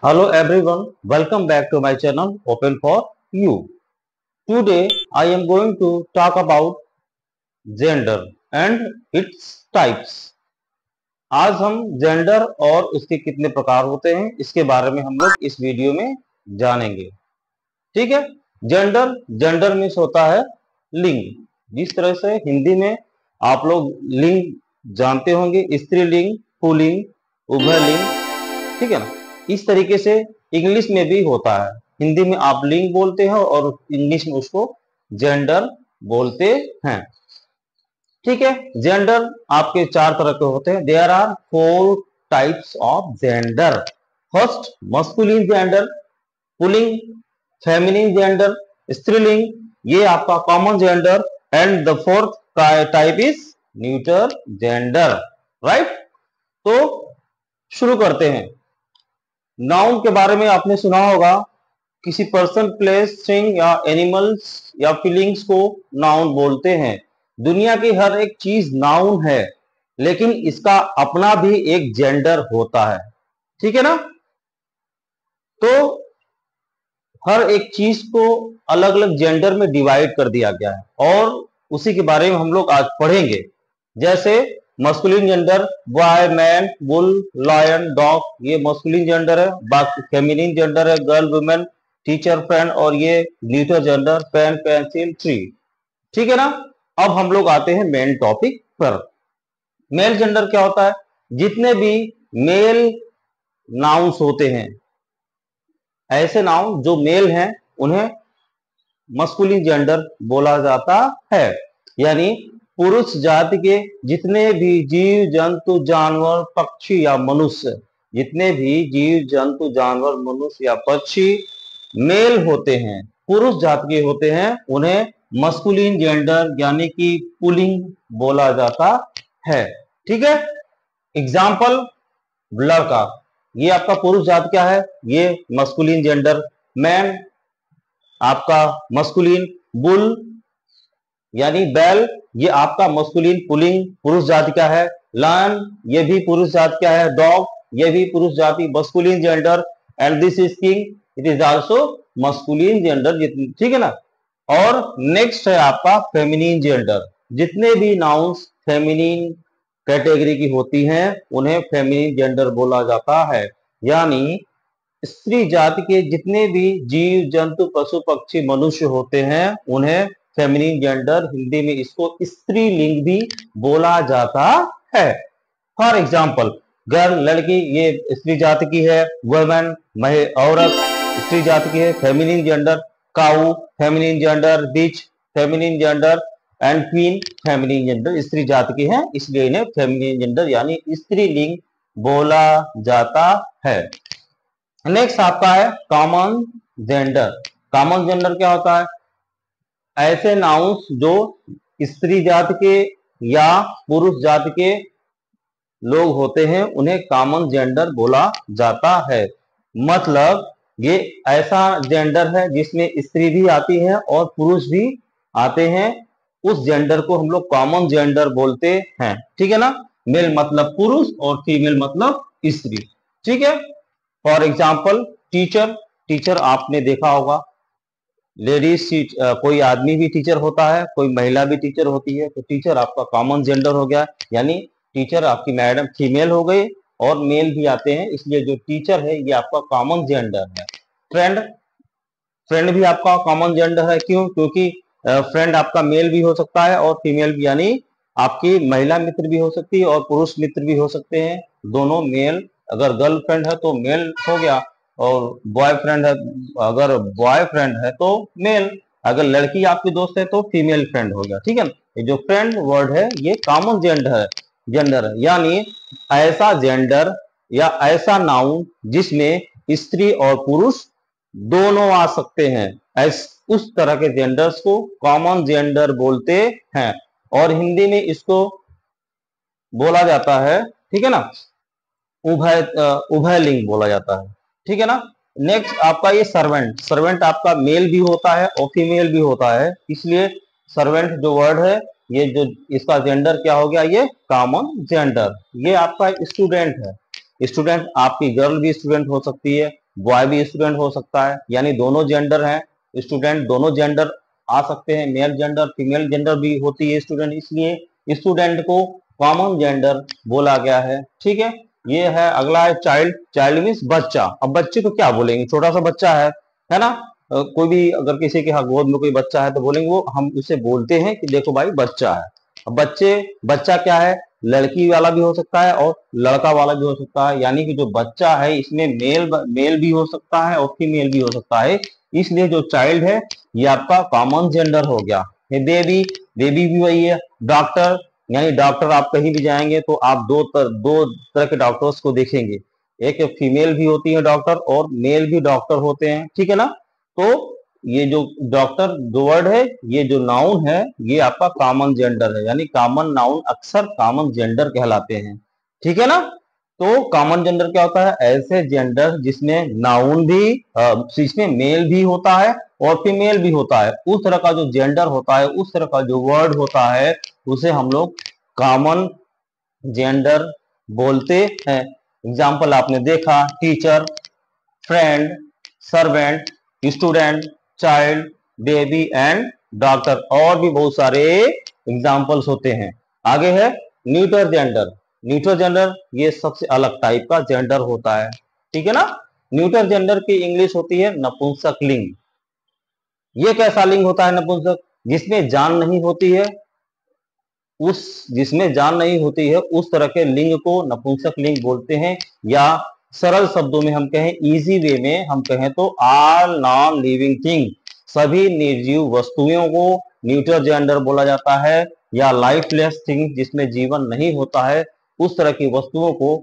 Hello everyone, welcome back to my channel Open for You. Today I am going to talk about gender and its types. आज हम gender और उसके कितने प्रकार होते हैं इसके बारे में हम लोग इस वीडियो में जानेंगे। ठीक है, जेंडर जेंडर मीन्स होता है लिंग। जिस तरह से हिंदी में आप लोग लिंग जानते होंगे, स्त्रीलिंग, पुल्लिंग, उभयलिंग, ठीक है ना, इस तरीके से इंग्लिश में भी होता है। हिंदी में आप लिंग बोलते हैं और इंग्लिश में उसको जेंडर बोलते हैं। ठीक है, जेंडर आपके चार तरह के होते हैं। There are 4 types of gender. First masculine gender, पुलिंग, फेमिनिन जेंडर, स्त्रीलिंग, ये आपका common gender, and the fourth type is neuter gender. Right, तो शुरू करते हैं। नाउन के बारे में आपने सुना होगा, किसी पर्सन, प्लेस, थिंग या एनिमल्स या फीलिंग्स को नाउन बोलते हैं। दुनिया की हर एक चीज नाउन है, लेकिन इसका अपना भी एक जेंडर होता है। ठीक है ना, तो हर एक चीज को अलग अलग जेंडर में डिवाइड कर दिया गया है और उसी के बारे में हम लोग आज पढ़ेंगे। जैसे masculine gender, boy, man, bull, lion, dog, ये मस्कुलिन जेंडर है। बाकी फेमिनिन जेंडर है, गर्ल, वुमेन, टीचर, फ्रेंड, और ये neuter gender, pen, pencil, tree. ठीक है ना, अब हम लोग आते हैं मेन टॉपिक पर। मेल जेंडर क्या होता है? जितने भी मेल नाउन्स होते हैं, ऐसे नाउन जो मेल हैं, उन्हें मस्कुलिन जेंडर बोला जाता है। यानी पुरुष जाति के जितने भी जीव जंतु, जानवर, पक्षी या मनुष्य, जितने भी जीव जंतु, जानवर, मनुष्य या पक्षी मेल होते हैं, पुरुष जाति के होते हैं, उन्हें मस्कुलिन जेंडर यानी कि पुलिंग बोला जाता है। ठीक है, एग्जाम्पल, लड़का, ये आपका पुरुष जाति क्या है? ये मस्कुलिन जेंडर। मैन आपका मस्कुलिन। बुल यानी बैल, ये आपका मस्कुलिन पुलिंग, पुरुष जाति का है। लायन, ये भी पुरुष जाति का है। डॉग, ये भी पुरुष जाति, masculine gender. And this is king, it is also masculine gender. ठीक है ना। और नेक्स्ट है आपका फेमिनिन जेंडर। जितने भी नाउन्स फेमिनिन कैटेगरी की होती हैं, उन्हें फेमिनिन जेंडर बोला जाता है। यानी स्त्री जाति के जितने भी जीव जंतु, पशु पक्षी, मनुष्य होते हैं, उन्हें फेमिनिन जेंडर, हिंदी में इसको स्त्रीलिंग भी बोला जाता है। फॉर एग्जाम्पल, गर्ल लड़की, ये स्त्री जाति की है। वुमेन औरत, स्त्री जाति की है, feminine gender. Cow feminine gender, beach feminine gender, and queen feminine gender, स्त्री जाति की है, इसलिए इन्हें फेमिनिन जेंडर यानी स्त्रीलिंग बोला जाता है। नेक्स्ट आपका है कॉमन जेंडर। कॉमन जेंडर क्या होता है? ऐसे नाउन्स जो स्त्री जाति के या पुरुष जाति के लोग होते हैं, उन्हें कॉमन जेंडर बोला जाता है। मतलब ये ऐसा जेंडर है जिसमें स्त्री भी आती है और पुरुष भी आते हैं, उस जेंडर को हम लोग कॉमन जेंडर बोलते हैं। ठीक है ना, मेल मतलब पुरुष और फीमेल मतलब स्त्री। ठीक है, फॉर एग्जाम्पल टीचर, टीचर आपने देखा होगा, लेडीज कोई आदमी भी टीचर होता है, कोई महिला भी टीचर होती है, तो टीचर आपका कॉमन जेंडर हो गया। यानी टीचर आपकी मैडम फीमेल हो गई और मेल भी आते हैं, इसलिए जो टीचर है ये आपका कॉमन जेंडर है। फ्रेंड, फ्रेंड भी आपका कॉमन जेंडर है। क्यों? क्योंकि फ्रेंड आपका मेल भी हो सकता है और फीमेल भी, यानी आपकी महिला मित्र भी हो सकती है और पुरुष मित्र भी हो सकते हैं, दोनों मेल। अगर गर्लफ्रेंड है तो मेल हो गया, और बॉयफ्रेंड है, अगर बॉयफ्रेंड है तो मेल, अगर लड़की आपकी दोस्त है तो फीमेल फ्रेंड हो गया। ठीक है ना, ये जो फ्रेंड वर्ड है ये कॉमन जेंडर है। यानी ऐसा जेंडर या ऐसा नाउन जिसमें स्त्री और पुरुष दोनों आ सकते हैं, उस तरह के जेंडर्स को कॉमन जेंडर बोलते हैं। और हिंदी में इसको बोला जाता है, ठीक है ना, उभयलिंग बोला जाता है। ठीक है ना। नेक्स्ट आपका ये सर्वेंट, सर्वेंट आपका मेल भी होता है और फीमेल भी होता है, इसलिए सर्वेंट जो वर्ड है, ये जो इसका जेंडर क्या हो गया? ये कॉमन जेंडर। ये आपका स्टूडेंट है, स्टूडेंट आपकी गर्ल भी स्टूडेंट हो सकती है, बॉय भी स्टूडेंट हो सकता है, यानी दोनों जेंडर हैं स्टूडेंट, दोनों जेंडर आ सकते हैं, मेल जेंडर फीमेल जेंडर भी होती है स्टूडेंट, इसलिए स्टूडेंट को कॉमन जेंडर बोला गया है। ठीक है, ये है। अगला है चाइल्ड। चाइल्ड मीन्स बच्चा। अब बच्चे को क्या बोलेंगे, छोटा सा बच्चा है ना। कोई भी अगर किसी के गोद में कोई बच्चा है तो बोलेंगे वो, हम उसे बोलते हैं कि देखो भाई बच्चा है। अब बच्चा क्या है, लड़की वाला भी हो सकता है और लड़का वाला भी हो सकता है, यानी कि जो बच्चा है इसमें मेल भी हो सकता है और फीमेल भी हो सकता है, इसलिए जो चाइल्ड है ये आपका कॉमन जेंडर हो गया। बेबी, बेबी भी वही है। डॉक्टर, यानी डॉक्टर आप कहीं भी जाएंगे तो आप दो तरह के डॉक्टर्स को देखेंगे, एक फीमेल भी होती है डॉक्टर और मेल भी डॉक्टर होते हैं। ठीक है ना। तो ये जो डॉक्टर जो वर्ड है, ये जो नाउन है, ये आपका कॉमन जेंडर है, यानी कॉमन नाउन अक्सर कॉमन जेंडर कहलाते हैं। ठीक है ना। तो कॉमन जेंडर क्या होता है, ऐसे जेंडर जिसमें नाउन भी जिसमें मेल भी होता है और फीमेल भी होता है, उस तरह का जो जेंडर होता है, उस तरह का जो वर्ड होता है, उसे हम लोग कॉमन जेंडर बोलते हैं। एग्जाम्पल आपने देखा, teacher, friend, servant, student, child, baby and doctor, और भी बहुत सारे एग्जाम्पल्स होते हैं। आगे है न्यूटर जेंडर। न्यूटर जेंडर ये सबसे अलग टाइप का जेंडर होता है। ठीक है ना। न्यूटर जेंडर की इंग्लिश होती है नपुंसक लिंग। ये कैसा लिंग होता है नपुंसक, जिसमें जान नहीं होती है, जिसमें जान नहीं होती है उस तरह के लिंग को नपुंसक लिंग बोलते हैं। या सरल शब्दों में हम कहें, इजी वे में हम कहें तो ऑल नॉन लिविंग थिंग, सभी निर्जीव वस्तुओं को न्यूटर जेंडर बोला जाता है। या लाइफलेस थिंग, जिसमें जीवन नहीं होता है, उस तरह की वस्तुओं को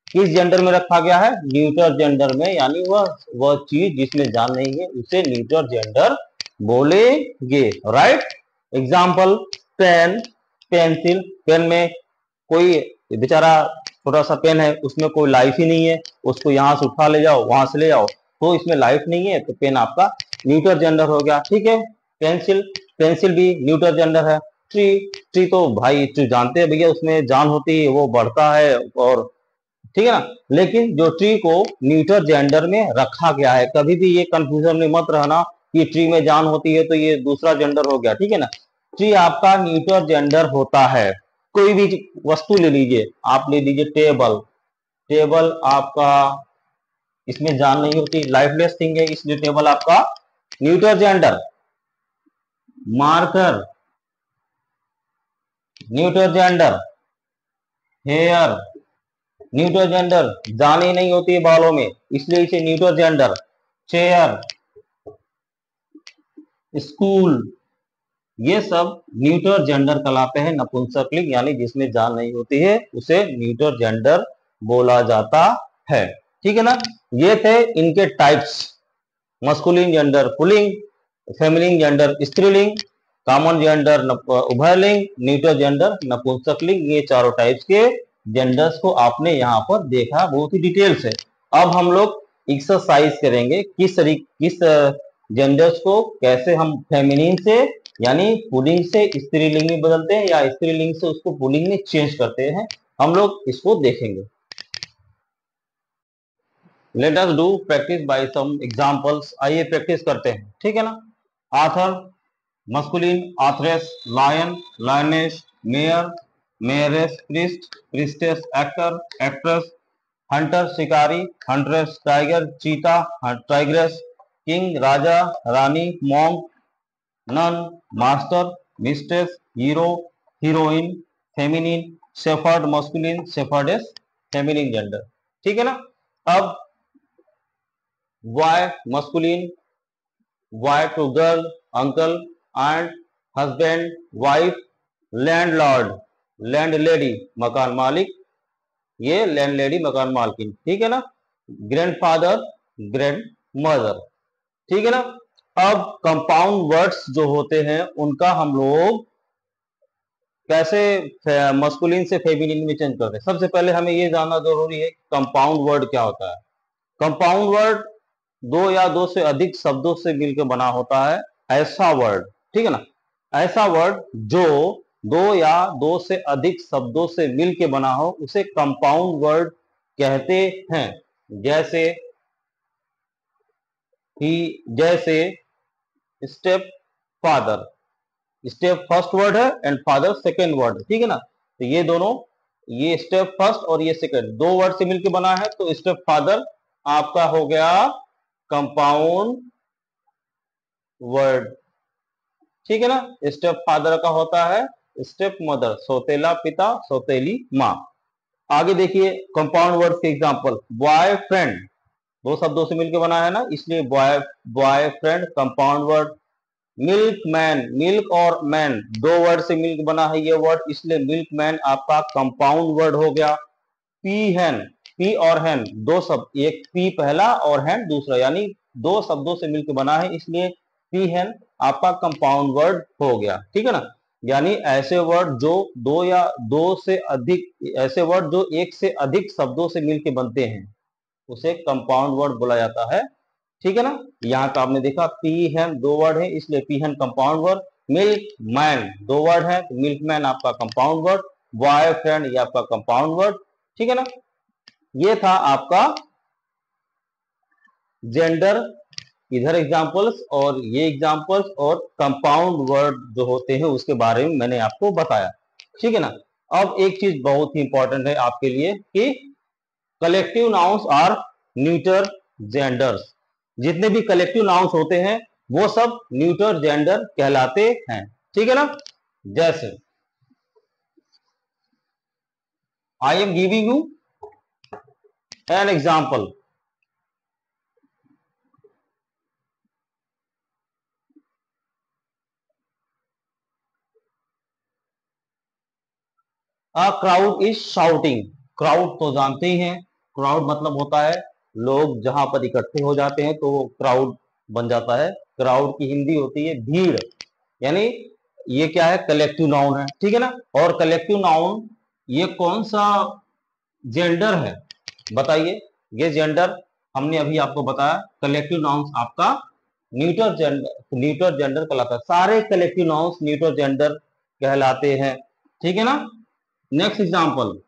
किस जेंडर में रखा गया है, न्यूटर जेंडर में, यानी वह चीज जिसमें जान नहीं है उसे न्यूटर जेंडर बोलेंगे। Right. Example, pen, pencil. Pen में कोई बेचारा छोटा सा पेन है, उसमें कोई लाइफ ही नहीं है, उसको यहाँ से उठा ले जाओ, वहां से ले जाओ, तो इसमें लाइफ नहीं है, तो पेन आपका न्यूटर जेंडर हो गया। ठीक है। पेंसिल, पेंसिल भी न्यूटर जेंडर है। ट्री, ट्री तो भाई ट्री जानते हैं भैया, उसमें जान होती है, वो बढ़ता है, और ठीक है ना। लेकिन जो ट्री को न्यूटर जेंडर में रखा गया है, कभी भी ये कंफ्यूजन में मत रहना कि ट्री में जान होती है तो ये दूसरा जेंडर हो गया। ठीक है ना। ट्री आपका न्यूटर जेंडर होता है। कोई भी वस्तु ले लीजिए, आप ले लीजिए टेबल। टेबल आपका, इसमें जान नहीं होती, लाइफलेस थिंग है, इसलिए टेबल आपका neuter gender. Marker, neuter gender. Hair, neuter gender, जान ही नहीं होती है बालों में, इसलिए इसे न्यूटर जेंडर। चेयर, स्कूल, ये सब न्यूटर जेंडर कहलाते हैं, नपुंसक लिंग, यानी जिसमें जान नहीं होती है उसे न्यूटर जेंडर बोला जाता है। ठीक है ना। ये थे इनके types, masculine gender pulling, feminine gender स्त्रीलिंग, कॉमन जेंडर उभयलिंग, न्यूटर जेंडर नपुंसक लिंग। ये चारों टाइप्स के जेंडर्स को आपने यहाँ पर देखा बहुत ही डिटेल से। अब हम लोग एक्सरसाइज करेंगे, किस जेंडर्स को कैसे हम फेमिनिन से यानी पुल्लिंग से स्त्रीलिंग में बदलते हैं, या स्त्रीलिंग से उसको पुल्लिंग में चेंज करते हैं, हम लोग इसको देखेंगे। Let us do practice by some examples. आइए प्रैक्टिस करते हैं। ठीक है ना। Author, masculine, authoress, lion, lioness, mayor, mayoress, priest, priestess, actor, actress, hunter, शिकारी, हंट्रेस, टाइगर, चीता, टाइग्रेस, किंग, राजा, रानी, monk, nun, master, mistress, hero, heroine, feminine, shepherd masculine, shepherdess feminine gender. ठीक है ना। अब boy masculine, boy to girl, uncle, aunt, husband, wife, landlord, landlady मकान मालिक, ये लैंडलेडी मकान मालकिन। ठीक है ना। Grandfather, grand mother. ठीक है ना। अब कंपाउंड वर्ड्स जो होते हैं उनका हम लोग कैसे मस्कुलिन से फेमिनिन में चेंज करते हैं। सबसे पहले हमें ये जानना जरूरी है कंपाउंड वर्ड क्या होता है। कंपाउंड वर्ड दो या दो से अधिक शब्दों से मिलकर बना होता है, ऐसा वर्ड। ठीक है ना। ऐसा वर्ड जो दो या दो से अधिक शब्दों से मिलकर बना हो उसे कंपाउंड वर्ड कहते हैं। जैसे ही, जैसे step father, step first word है एंड फादर सेकेंड वर्ड है, ठीक है ना। तो ये दोनों, ये स्टेप फर्स्ट और ये सेकेंड दो वर्ड से मिलकर बना है, तो स्टेप फादर आपका हो गया कंपाउंड वर्ड, ठीक है ना। स्टेप फादर का होता है स्टेप मदर, सौतेला पिता सौतेली माँ। आगे देखिए कंपाउंड वर्ड के एग्जांपल, बॉय फ्रेंड दो शब्दों से मिलकर बना है ना, इसलिए boy boy friend compound word. Milk man, milk और मैन दो वर्ड से मिलकर बना है ये वर्ड, इसलिए मिल्क मैन आपका कंपाउंड वर्ड हो गया। पी हैन, पी और हैन दो शब्द, एक पी पहला और हैन दूसरा, यानी दो शब्दों से मिलकर बना है, इसलिए पी हैन आपका कंपाउंड वर्ड हो गया, ठीक है ना। यानी ऐसे वर्ड जो दो या दो से अधिक, ऐसे वर्ड जो एक से अधिक शब्दों से मिलकर बनते हैं उसे कंपाउंड वर्ड बोला जाता है, ठीक है ना। यहाँ तो आपने देखा पी हैन दो वर्ड है, इसलिए पी हैन कंपाउंड वर्ड। मिल्क मैन दो वर्ड है, तो मिल्क मैन आपका कंपाउंड वर्ड। बॉय फ्रेंड ये आपका कंपाउंड वर्ड, ठीक है ना। ये था आपका जेंडर, इधर एग्जांपल्स और ये एग्जांपल्स और कंपाउंड वर्ड जो होते हैं उसके बारे में मैंने आपको बताया, ठीक है ना। अब एक चीज बहुत ही इंपॉर्टेंट है आपके लिए कि collective nouns are neuter genders. जितने भी कलेक्टिव नाउन्स होते हैं वो सब न्यूटर जेंडर कहलाते हैं, ठीक है ना। जैसे I am giving you an example, a crowd is shouting. Crowd तो जानते ही हैं, क्राउड मतलब होता है लोग जहां पर इकट्ठे हो जाते हैं तो वो क्राउड बन जाता है। क्राउड की हिंदी होती है भीड़, यानी ये क्या है कलेक्टिव नाउन है, ठीक है ना। और कलेक्टिव नाउन ये कौन सा जेंडर है बताइए। ये जेंडर हमने अभी आपको बताया, कलेक्टिव नाउन्स आपका न्यूटर जेंडर कहलाता है। सारे कलेक्टिव नाउन्स न्यूटर जेंडर कहलाते हैं, ठीक है ना। Next example,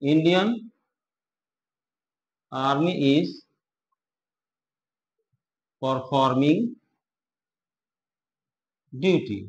Indian army is performing duty,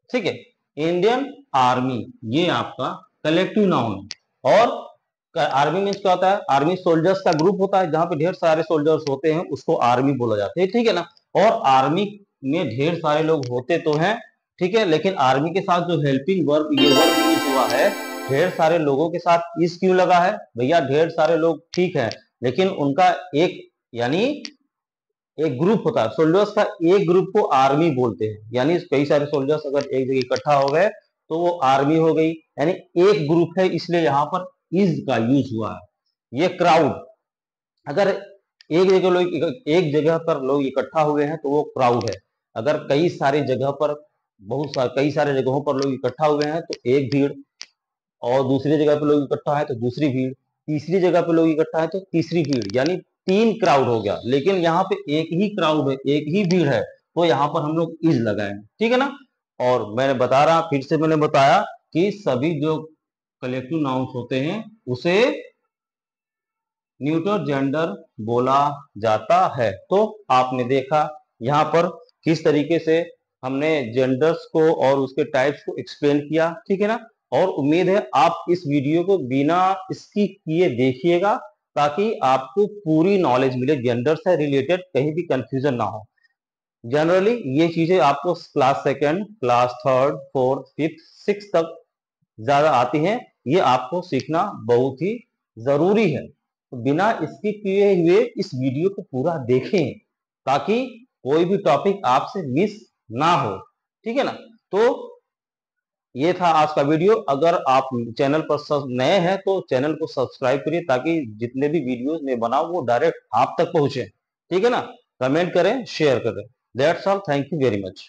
ठीक है। इंडियन आर्मी ये आपका कलेक्टिव नाउन है। और आर्मी मीन्स क्या होता है, आर्मी सोल्जर्स का ग्रुप होता है, जहां पे ढेर सारे सोल्जर्स होते हैं उसको आर्मी बोला जाता है, ठीक है ना। और आर्मी में ढेर सारे लोग होते तो हैं, ठीक है, लेकिन आर्मी के साथ जो हेल्पिंग वर्ब ये वर्ब यूज हुआ है ढेर सारे लोगों के साथ, इस क्यों लगा है भैया, ढेर सारे लोग ठीक है, लेकिन उनका एक, यानी एक ग्रुप होता है सोल्जर्स का, एक ग्रुप को आर्मी बोलते हैं, यानी कई सारे सोल्जर्स अगर एक जगह इकट्ठा हो गए तो वो आर्मी हो गई, यानी एक ग्रुप है, इसलिए यहां पर इज का यूज हुआ है। ये क्राउड, अगर एक जगह पर लोग इकट्ठा हुए हैं तो वो क्राउड है। अगर कई सारी जगह पर कई सारे जगहों पर लोग इकट्ठा हुए हैं तो एक भीड़, और दूसरी जगह पे लोग इकट्ठा है तो दूसरी भीड़, तीसरी जगह पे लोग इकट्ठा है तो तीसरी भीड़, यानी तीन क्राउड हो गया। लेकिन यहाँ पे एक ही क्राउड है, एक ही भीड़ है, तो यहाँ पर हम लोग इज लगाए, ठीक है ना। और मैंने बता रहा, फिर से मैंने बताया कि सभी जो कलेक्टिव नाउन्स होते हैं उसे न्यूटर जेंडर बोला जाता है। तो आपने देखा यहाँ पर किस तरीके से हमने जेंडर्स को और उसके टाइप्स को एक्सप्लेन किया, ठीक है ना। और उम्मीद है आप इस वीडियो को बिना इसकी किए देखिएगा ताकि आपको पूरी नॉलेज मिले, जेंडर से रिलेटेड कहीं भी कंफ्यूजन ना हो। जनरली ये चीजें आपको class second, class third, fourth, fifth, six तक ज्यादा आती हैं, ये आपको सीखना बहुत ही जरूरी है। तो बिना स्किप किए हुए इस वीडियो को पूरा देखें ताकि कोई भी टॉपिक आपसे मिस ना हो, ठीक है ना। तो ये था आज का वीडियो। अगर आप चैनल पर नए हैं तो चैनल को सब्सक्राइब करिए ताकि जितने भी वीडियोस मैं बनाऊं वो डायरेक्ट आप तक पहुंचे, ठीक है ना। कमेंट करें, शेयर करें। That's all, thank you very much.